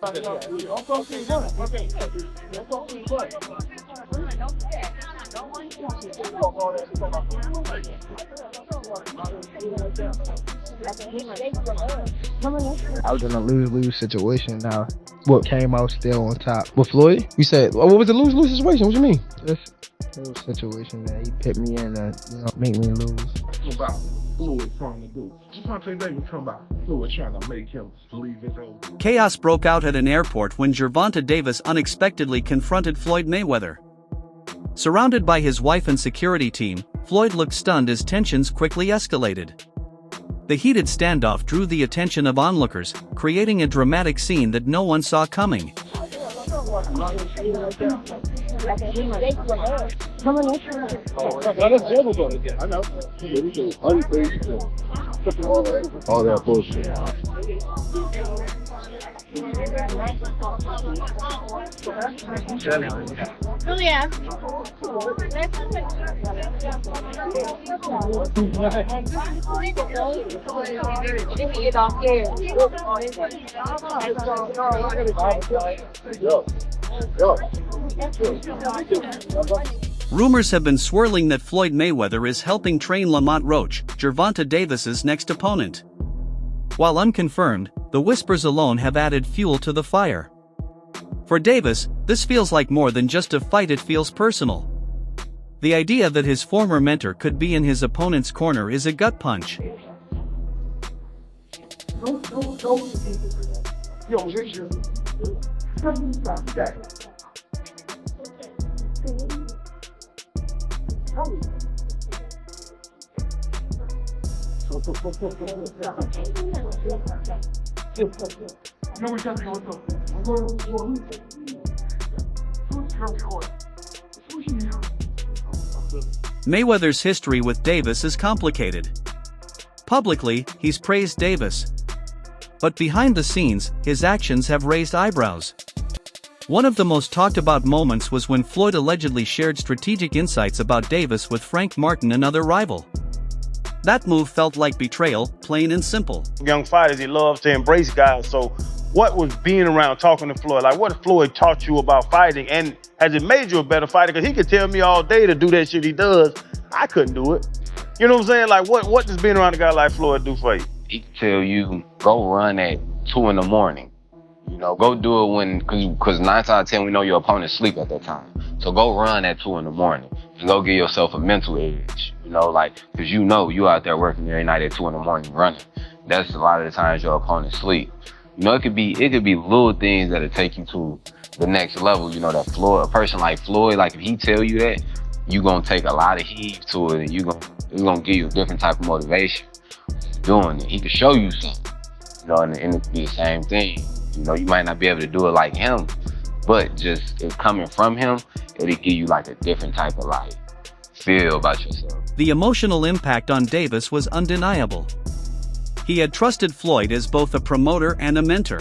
I was in a lose-lose situation. Now, what came out still on top with Floyd? You said, what was the lose-lose situation? What you mean? It was a situation that he put me in to, make me lose. About Floyd trying to do. Confrontation Davis talking about Floyd trying to make him believe his own. Chaos broke out at an airport when Gervonta Davis unexpectedly confronted Floyd Mayweather. Surrounded by his wife and security team, Floyd looked stunned as tensions quickly escalated. The heated standoff drew the attention of onlookers, creating a dramatic scene that no one saw coming. All that bullshit. Julia. Rumors have been swirling that Floyd Mayweather is helping train Lamont Roach, Gervonta Davis's next opponent. While unconfirmed, the whispers alone have added fuel to the fire. For Davis, this feels like more than just a fight, it feels personal. The idea that his former mentor could be in his opponent's corner is a gut punch. Mayweather's history with Davis is complicated. Publicly, he's praised Davis. But behind the scenes, his actions have raised eyebrows. One of the most talked about moments was when Floyd allegedly shared strategic insights about Davis with Frank Martin, another rival. That move felt like betrayal, plain and simple. Young fighters, he loves to embrace guys, so what was being around talking to Floyd? Like, what Floyd taught you about fighting, and has it made you a better fighter? Because he could tell me all day to do that shit he does. I couldn't do it. You know what I'm saying? Like, what does being around a guy like Floyd do for you? He can tell you, go run at 2 in the morning. Go do it when, because 9 times out of 10, we know your opponent's sleep at that time. So go run at 2 in the morning and go give yourself a mental edge, because you out there working every night at 2 in the morning running. That's a lot of the times your opponent sleep. It could be little things that'll take you to the next level. That Floyd, a person like Floyd, like if he tell you that, you gonna take a lot of heed to it, and it's gonna give you a different type of motivation doing it. He could show you something, and it could be the same thing. You might not be able to do it like him, but just it coming from him, it'll give you like a different type of feel about yourself. The emotional impact on Davis was undeniable. He had trusted Floyd as both a promoter and a mentor.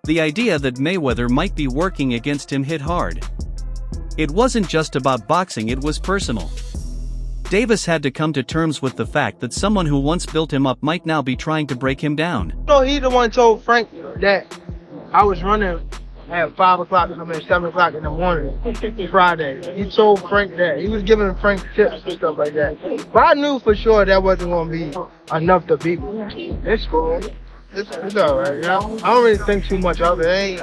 The idea that Mayweather might be working against him hit hard. It wasn't just about boxing, it was personal. Davis had to come to terms with the fact that someone who once built him up might now be trying to break him down. He the one told Frank that I was running at 5 o'clock, 7 o'clock in the morning, Friday. He told Frank that. He was giving Frank tips and stuff like that. But I knew for sure that wasn't going to be enough to beat me. It's cool. It's all right, I don't really think too much of it. He's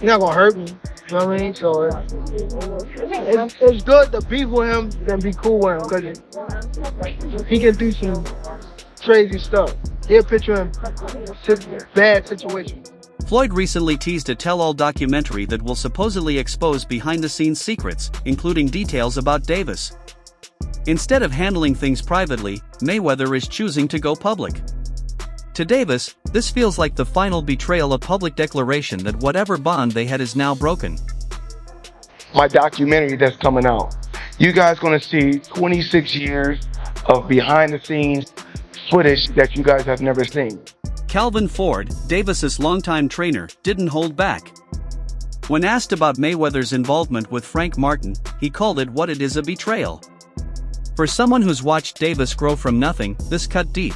not going to hurt me, you know what I mean? So it's good to be with him than be cool with him, because he can do some crazy stuff. He'll put you in bad situations. Floyd recently teased a tell-all documentary that will supposedly expose behind-the-scenes secrets, including details about Davis. Instead of handling things privately, Mayweather is choosing to go public. To Davis, this feels like the final betrayal, a public declaration that whatever bond they had is now broken. My documentary that's coming out, you guys gonna see 26 years of behind-the-scenes footage that you guys have never seen. Calvin Ford, Davis's longtime trainer, didn't hold back. When asked about Mayweather's involvement with Frank Martin, he called it what it is, a betrayal. For someone who's watched Davis grow from nothing, this cut deep.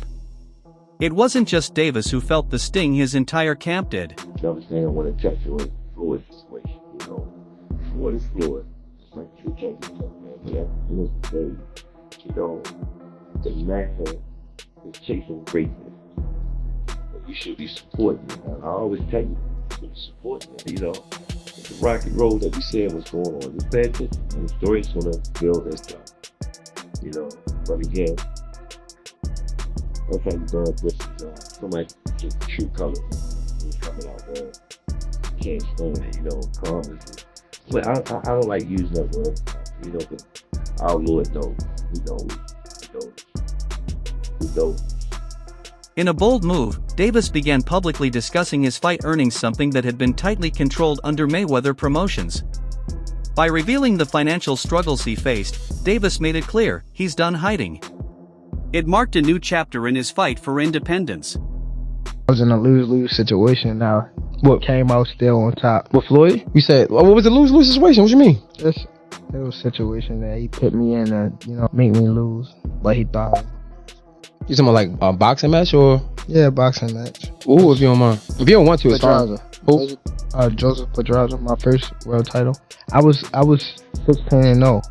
It wasn't just Davis who felt the sting, his entire camp did. You know what I'm saying? I want to touch you on Floyd situation, you know. Floyd is Floyd. It's like you can't be talking, man. But at the end of the day, you know, the man is chasing greatness. And you should be supporting it. I always tell you, you should be supporting it, you know. The rocky road that we said was going on. You pay attention, and the story's gonna build itself. You know, but again, that's how you burn bridges. Somebody just true colors coming out there. Can't stand it, you know, calmness. But I don't like using that word, you know, but our Lord knows. He knows. He knows. He knows. In a bold move, Davis began publicly discussing his fight earnings, something that had been tightly controlled under Mayweather Promotions. By revealing the financial struggles he faced, Davis made it clear he's done hiding. It marked a new chapter in his fight for independence. I was in a lose-lose situation now. What came out still on top? With Floyd? You said, what was the lose-lose situation? What you mean? It was a situation that he put me in and, you know, make me lose. But he thought. You talking about like a boxing match or? Yeah, boxing match. Ooh, if you don't mind. If you don't want to, it's fine. Who? Joseph Pedraza, my first world title. I was 16-0.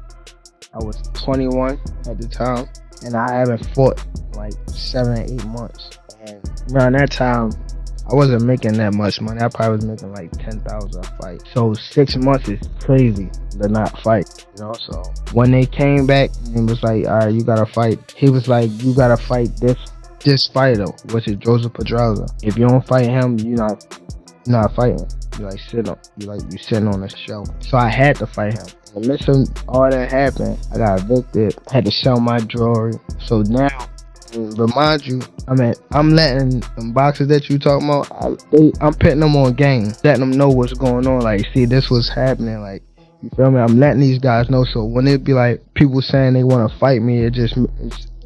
I was 21 at the time, and I haven't fought like 7 or 8 months. And around that time, I wasn't making that much money. I probably was making like 10,000 a fight. So 6 months is crazy to not fight, you know. So when they came back and was like, all right, you gotta fight. He was like, you gotta fight this fighter, which is Joseph Pedraza. If you don't fight him, you're not fighting. You sitting on the show. So I had to fight him. In the midst of all that happened, I got evicted. I had to sell my jewelry. So now, remind you, I'm letting them boxers that you talking about, I'm putting them on game, letting them know what's going on. Like, see, this was happening. Like, you feel me? I'm letting these guys know. So when it be like people saying they want to fight me, it's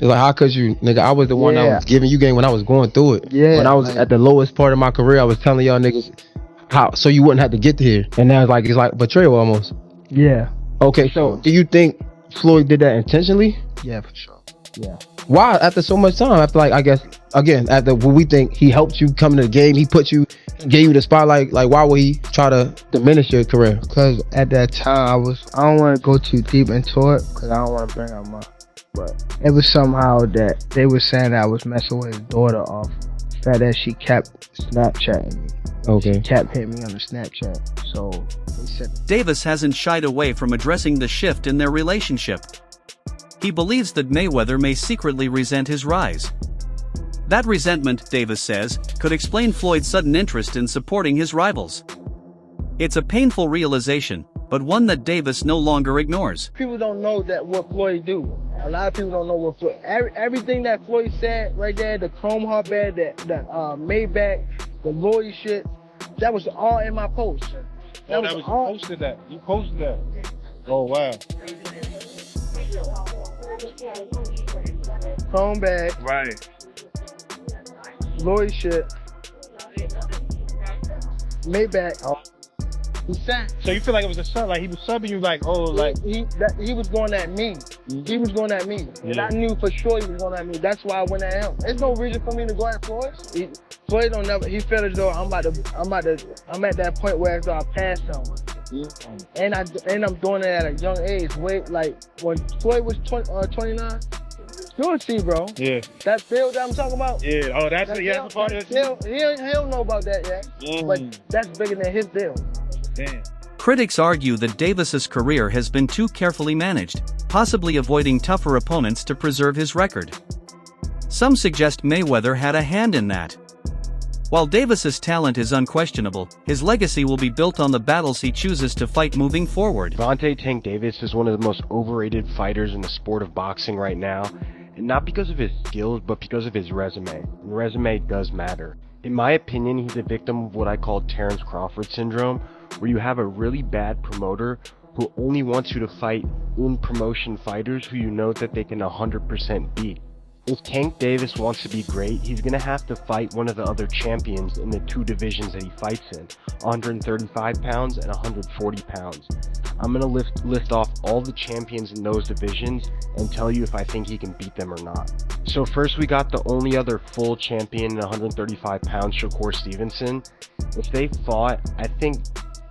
like, how could you, nigga? I was the one that was giving you game when I was going through it. Yeah. When I was at the lowest part of my career, I was telling y'all niggas how, so you wouldn't have to get to here. And now it's like betrayal almost. Yeah. Okay, so do you think Floyd did that intentionally? Yeah, for sure. Yeah. Why? After so much time, after like, I guess, again, after what we think he helped you come to the game, he gave you the spotlight, like why would he try to diminish your career? Because at that time, I don't want to go too deep into it because I don't want to bring up but it was somehow that they were saying that I was messing with his daughter off the fact that she kept Snapchatting me. Okay. She kept hitting me on the Snapchat. So they said Davis hasn't shied away from addressing the shift in their relationship. He believes that Mayweather may secretly resent his rise. That resentment, Davis says, could explain Floyd's sudden interest in supporting his rivals. It's a painful realization, but one that Davis no longer ignores. People don't know that what Floyd do. A lot of people don't know what Floyd. Everything that Floyd said right there, the chrome heart bed, the Maybach, the lawyer shit, that was all in my post. You posted that. You posted that. Oh wow. Chrome bag, Right. lawyer shit, Maybach. He said. So you feel like it was a sub, like he was subbing you, like, oh, like he was going at me. He was going at me, and I knew for sure he was going at me. That's why I went at him. There's no reason for me to go at Floyd. Floyd don't never. He felt as though I'm at that point where I passed him, and I'm doing it at a young age. Wait, like when Floyd was 29. You'll see, bro. Yeah. That field that I'm talking about. Yeah. Oh, that's a part of it. He don't know about that yet. But that's bigger than his deal. Damn. Critics argue that Davis's career has been too carefully managed, possibly avoiding tougher opponents to preserve his record. Some suggest Mayweather had a hand in that. While Davis's talent is unquestionable, his legacy will be built on the battles he chooses to fight moving forward. Gervonta "Tank" Davis is one of the most overrated fighters in the sport of boxing right now, and not because of his skills, but because of his resume. And resume does matter. In my opinion, he's a victim of what I call Terrence Crawford syndrome, where you have a really bad promoter who only wants you to fight in promotion fighters who you know that they can 100% beat. If Tank Davis wants to be great, he's going to have to fight one of the other champions in the two divisions that he fights in, 135 pounds and 140 pounds. I'm gonna list off all the champions in those divisions and tell you if I think he can beat them or not. So first we got the only other full champion in 135 pounds, Shakur Stevenson. If they fought, I think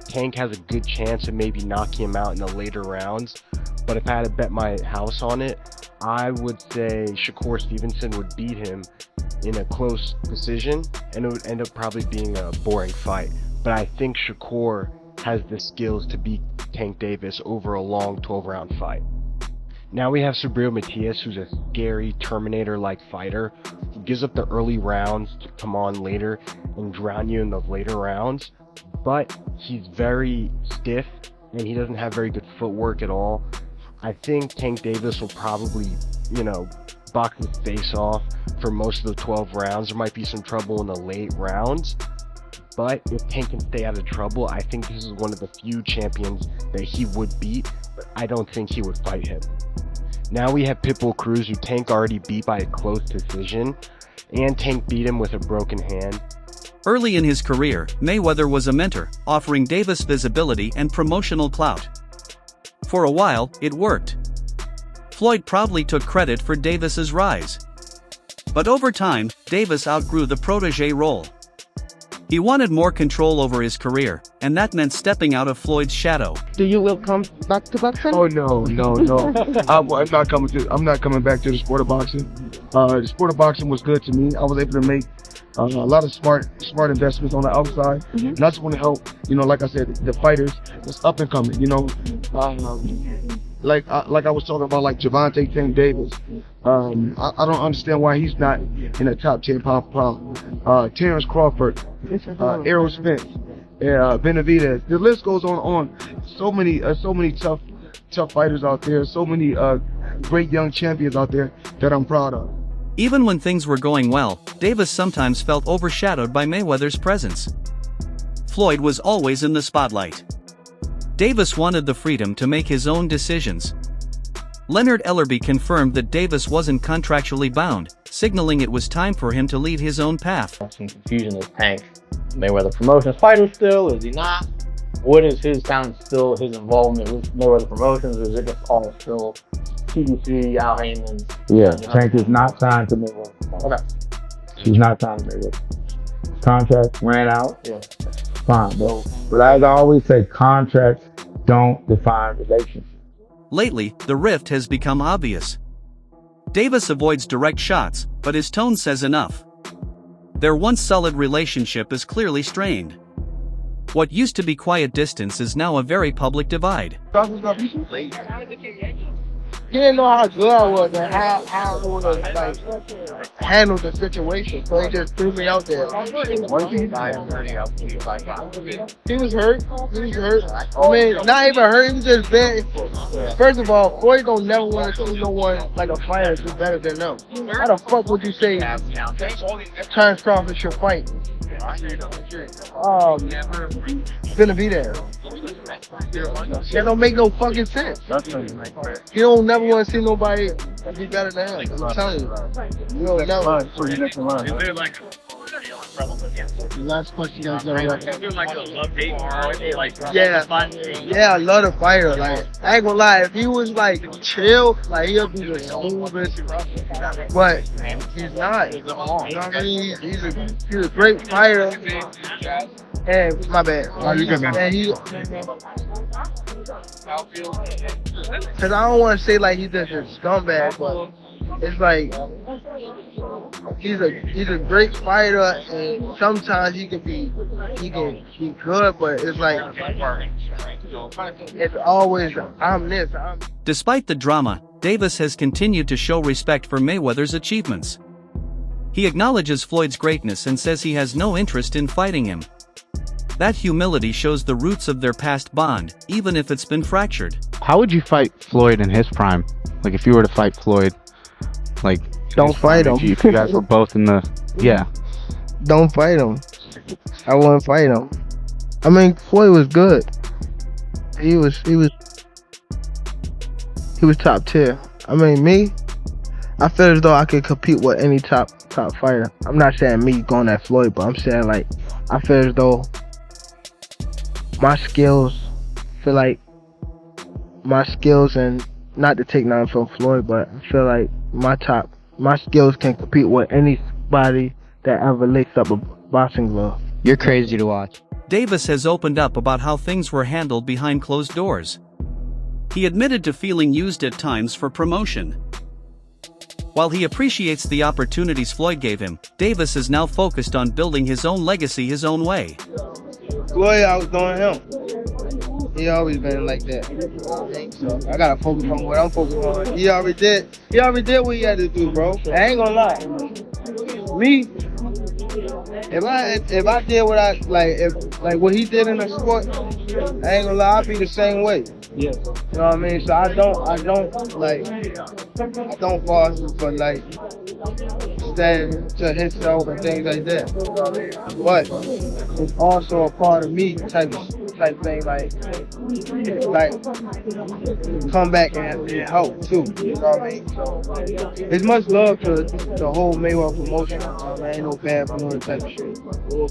Tank has a good chance of maybe knocking him out in the later rounds. But if I had to bet my house on it, I would say Shakur Stevenson would beat him in a close decision, and it would end up probably being a boring fight. But I think Shakur has the skills to beat Tank Davis over a long 12-round fight. Now we have Subriel Matias, who's a scary Terminator-like fighter who gives up the early rounds to come on later and drown you in the later rounds. But he's very stiff and he doesn't have very good footwork at all. I think Tank Davis will probably, box his face off for most of the 12 rounds. There might be some trouble in the late rounds. But if Tank can stay out of trouble, I think this is one of the few champions that he would beat, but I don't think he would fight him. Now we have Pitbull Cruz, who Tank already beat by a close decision, and Tank beat him with a broken hand. Early in his career, Mayweather was a mentor, offering Davis visibility and promotional clout. For a while, it worked. Floyd proudly took credit for Davis's rise. But over time, Davis outgrew the protege role. He wanted more control over his career, and that meant stepping out of Floyd's shadow. Do you will come back to boxing? Oh no. I'm not coming back to the sport of boxing. The sport of boxing was good to me. I was able to make a lot of smart investments on the outside. And I just want to help, like I said, the fighters that's up and coming. Like I was talking about, like Gervonta, Tank Davis. I don't understand why he's not in the top 10 pound for pound. Terrence Crawford, Errol Spence, Benavidez. The list goes on. So many tough fighters out there. So many great young champions out there that I'm proud of. Even when things were going well, Davis sometimes felt overshadowed by Mayweather's presence. Floyd was always in the spotlight. Davis wanted the freedom to make his own decisions. Leonard Ellerby confirmed that Davis wasn't contractually bound, signaling it was time for him to lead his own path. Some confusion. Is Tank Mayweather Promotions fighter still? Is he not? What is his still his involvement with Mayweather Promotions? Or is it just all still TBC, Al Heyman? Yeah, Tank is not signed to Mayweather. Okay. He's not signed to Mayweather. Contract ran out. Yeah. Fine, but as I always say, contracts don't define relationships. Lately, the rift has become obvious. Davis avoids direct shots, but his tone says enough. Their once solid relationship is clearly strained. What used to be quiet distance is now a very public divide. He didn't know how good I was and how I would have handled the situation, so he just threw me out there. He was hurt. I mean, not even hurt. He was just bad. First of all, Floyd don't never want to see no one like a fighter do better than them. How the fuck would you say Terrence Crawford should fight? Benavidez. That don't make no fucking sense. You don't never want to see nobody be better than him. I'm telling you. You don't never. Last question, guys. Yeah, I love the fighter. Like, I ain't gonna lie, if he was like chill, like he'll be the smoothest. But he's not. You know what I mean? He's a great fighter. And my bad. Oh, you good, man. And cause I don't want to say like he's just a scumbag, but it's like he's a great fighter, and sometimes he can be good, but it's like it's always I'm this. Despite the drama, Davis has continued to show respect for Mayweather's achievements. He acknowledges Floyd's greatness and says he has no interest in fighting him. That humility shows the roots of their past bond, even if it's been fractured. How would you fight Floyd in his prime? Like, if you were to fight Floyd, like, don't fight him. If you guys were both in the, yeah. Don't fight him. I wouldn't fight him. I mean, Floyd was good. He was top tier. I mean, me, I feel as though I could compete with any top fighter. I'm not saying me going at Floyd, but I'm saying, like, I feel as though my skills feel like my skills, and not to take nothing from Floyd, but I feel like my skills can compete with anybody that ever laced up a boxing glove. You're crazy to watch. Davis has opened up about how things were handled behind closed doors. He admitted to feeling used at times for promotion. While he appreciates the opportunities Floyd gave him, Davis is now focused on building his own legacy his own way. Floyd, I was doing him. He always been like that. So I gotta focus on what I'm focused on. He already did what he had to do, bro. I ain't gonna lie. Me, if I did what I like what he did in the sport, I ain't gonna lie, I'd be the same way. Yeah. You know what I mean? So I don't fall for like stand to himself and things like that. You know what I mean? But it's also a part of me type thing, like come back and help too. You know what I mean? So it's much love to the whole Mayweather promotion. Ain't no bad promotion type of shit.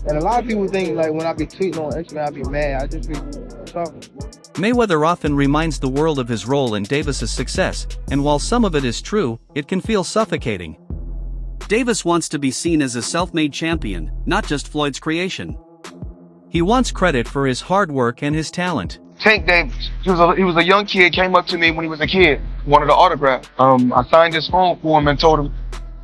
And a lot of people think like when I be tweeting on Instagram, I be mad. I just be talking. Mayweather often reminds the world of his role in Davis's success, and while some of it is true, it can feel suffocating. Davis wants to be seen as a self-made champion, not just Floyd's creation. He wants credit for his hard work and his talent. Tank Davis, he was a young kid, came up to me when he was a kid, wanted an autograph. I signed his phone for him and told him,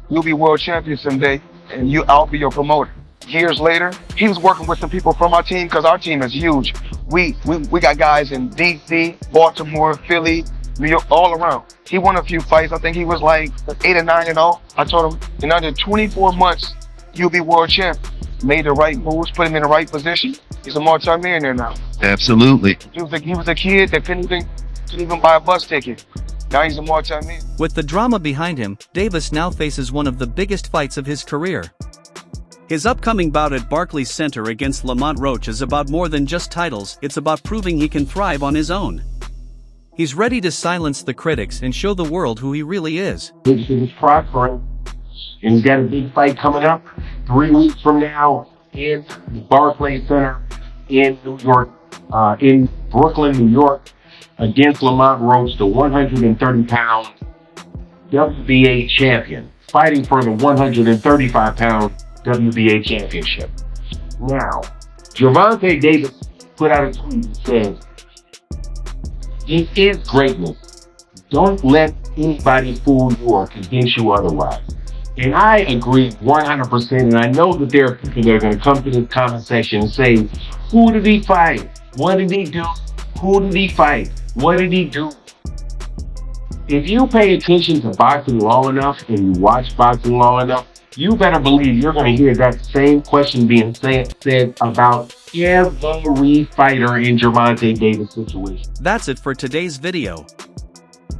"You'll be world champion someday, and I'll be your promoter." Years later, he was working with some people from our team, because our team is huge. We got guys in DC, Baltimore, Philly, New York, all around. He won a few fights. I think he was like 8 or 9-0. I told him, in under 24 months, you'll be world champion. Made the right moves, put him in the right position. He's a multi-millionaire now. Absolutely. He was a kid that couldn't even buy a bus ticket. Now he's a multi-millionaire. With the drama behind him, Davis now faces one of the biggest fights of his career. His upcoming bout at Barclays Center against Lamont Roach is about more than just titles, it's about proving he can thrive on his own. He's ready to silence the critics and show the world who he really is. This is prospering, and he's got a big fight coming up 3 weeks from now in the Barclays Center in New York, in Brooklyn, New York, against Lamont Roach, the 130-pound WBA champion, fighting for the 135-pound WBA championship. Now, Gervonta Davis put out a tweet that says, "It is greatness. Don't let anybody fool you or convince you otherwise." And I agree 100%, and I know that there are people that are going to come to this comment section and say, "Who did he fight? What did he do? Who did he fight? What did he do?" If you pay attention to boxing long enough and you watch boxing long enough, you better believe you're going to hear that same question being said about every fighter in Gervonta Davis' situation. That's it for today's video.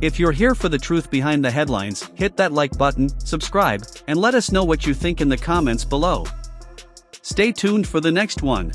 If you're here for the truth behind the headlines, hit that like button, subscribe, and let us know what you think in the comments below. Stay tuned for the next one.